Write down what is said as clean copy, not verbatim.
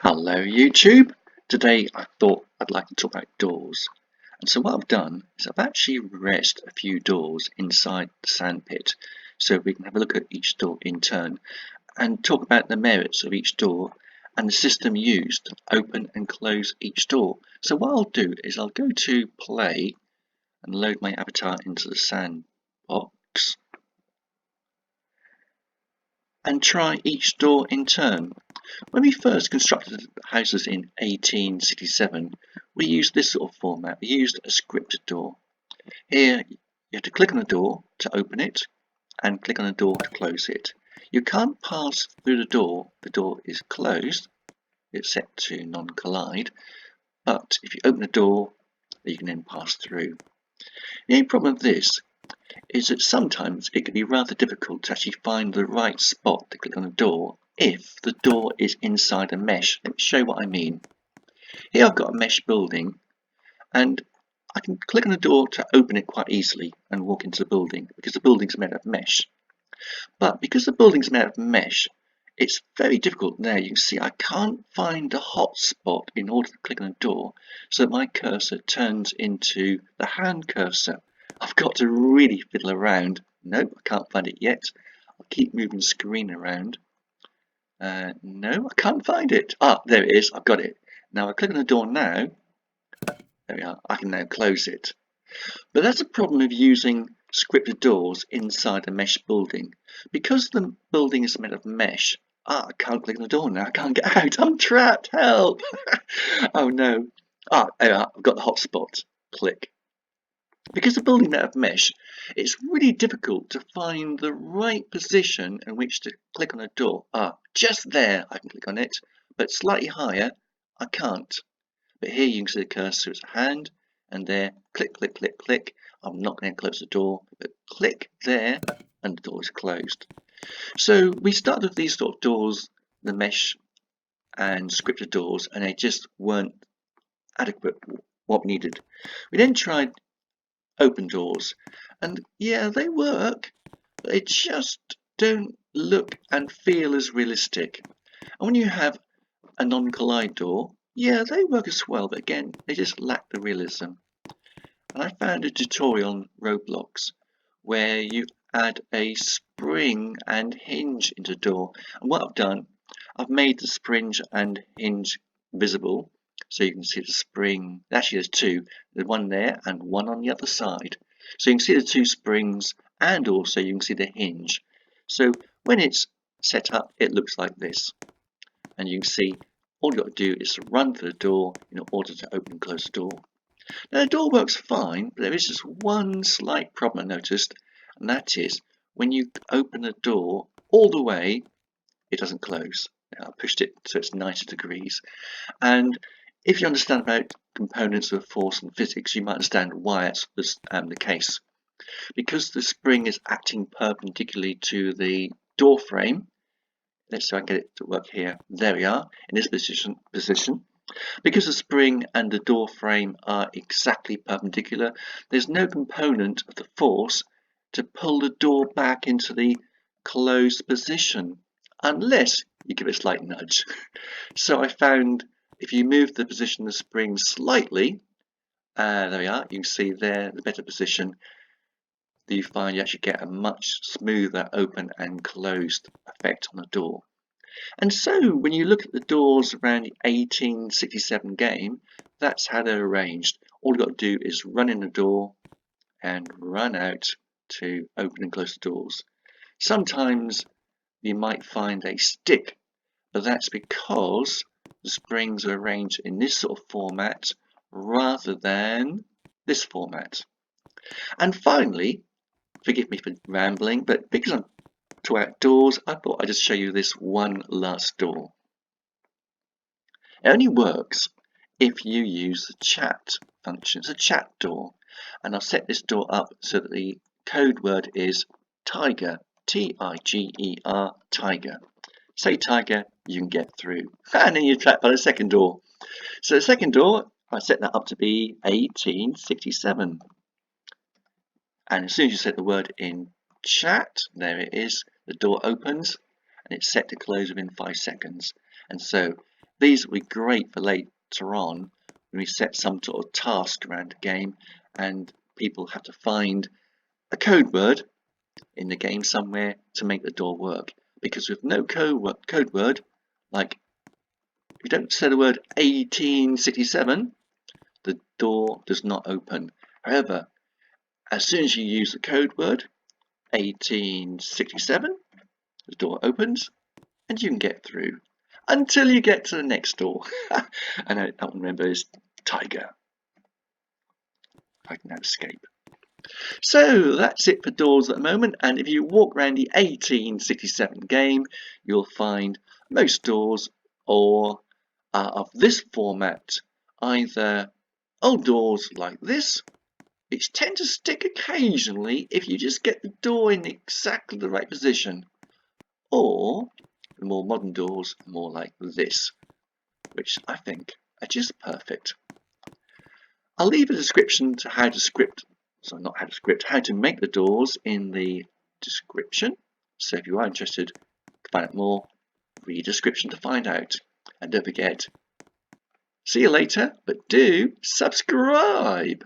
Hello YouTube! Today I thought I'd like to talk about doors. And so what I've done is I've actually rezzed a few doors inside the sandpit so we can have a look at each door in turn and talk about the merits of each door and the system used to open and close each door. So what I'll do is I'll go to play and load my avatar into the sandbox and try each door in turn. When we first constructed houses in 1867, we used this sort of format. We used a scripted door. Here, you have to click on the door to open it and click on the door to close it. You can't pass through the door is closed, it's set to non-collide, but if you open the door, you can then pass through. The only problem with this is that sometimes it can be rather difficult to actually find the right spot to click on the door if the door is inside a mesh. Let me show you what I mean. Here I've got a mesh building and I can click on the door to open it quite easily and walk into the building because the building's made of mesh. But because the building's made of mesh, it's very difficult there. You can see I can't find a hot spot in order to click on the door so that my cursor turns into the hand cursor. I've got to really fiddle around. Nope, I can't find it yet. I'll keep moving the screen around. No, I can't find it. Ah, there it is. I've got it. Now I click on the door now. There we are. I can now close it. But that's a problem of using scripted doors inside a mesh building. Because the building is made of mesh, I can't click on the door now. I can't get out. I'm trapped. Help! Oh no. There we are. I've got the hotspot. Click. Because the building is made of mesh, it's really difficult to find the right position in which to click on a door. Just there I can click on it, but slightly higher I can't. But here you can see the cursor is a hand, and there, click, click, click, click. I'm not going to close the door, but click there, and the door is closed. So we started with these sort of doors, the mesh and scripted doors, and they just weren't adequate what we needed. We then tried open doors, and yeah, they work, but they just don't look and feel as realistic. And when you have a non-collide door, yeah, they work as well, but again, they just lack the realism. And I found a tutorial on Roblox where you add a spring and hinge into the door. And what I've done, I've made the spring and hinge visible so you can see the spring. Actually, there's two. There's one there and one on the other side. So you can see the two springs and also you can see the hinge. So when it's set up, it looks like this. And you can see all you've got to do is run to the door in order to open and close the door. Now the door works fine, but there is just one slight problem I noticed, and that is when you open the door all the way, it doesn't close. Now I pushed it so it's 90 degrees. And if you understand about components of force and physics, you might understand why that's the case. Because the spring is acting perpendicularly to the door frame, let's see if I can get it to work here. There we are, in this position. Because the spring and the door frame are exactly perpendicular, there's no component of the force to pull the door back into the closed position, unless you give it a slight nudge. So I found if you move the position of the spring slightly, there we are, you can see there the better position, you find you actually get a much smoother open and closed effect on the door. And so when you look at the doors around the 1867 game, that's how they're arranged. All you've got to do is run in the door and run out to open and close the doors. Sometimes you might find a stick, but that's because the springs are arranged in this sort of format rather than this format. And finally, forgive me for rambling, but because I'm to outdoors, I thought I'd just show you this one last door. It only works if you use the chat function. It's a chat door, and I'll set this door up so that the code word is tiger, Tiger, tiger. Say tiger, you can get through, and then you're trapped by the second door. So the second door, I set that up to be 1867, and as soon as you set the word in chat, there it is, the door opens and it's set to close within 5 seconds. And so These will be great for later on when we set some sort of task around the game and people have to find a code word in the game somewhere to make the door work. Because with no code word, like if you don't say the word 1867, the door does not open. However, as soon as you use the code word 1867, the door opens and you can get through until you get to the next door. And that one, remember, is tiger. I can now escape. So that's it for doors at the moment, and if you walk around the 1867 game, you'll find most doors are of this format, either old doors like this, which tend to stick occasionally if you just get the door in exactly the right position, or the more modern doors more like this, which I think are just perfect. I'll leave a description to how to make the doors in the description. So if you are interested to find out more, read the description to find out. And don't forget, see you later, but do subscribe.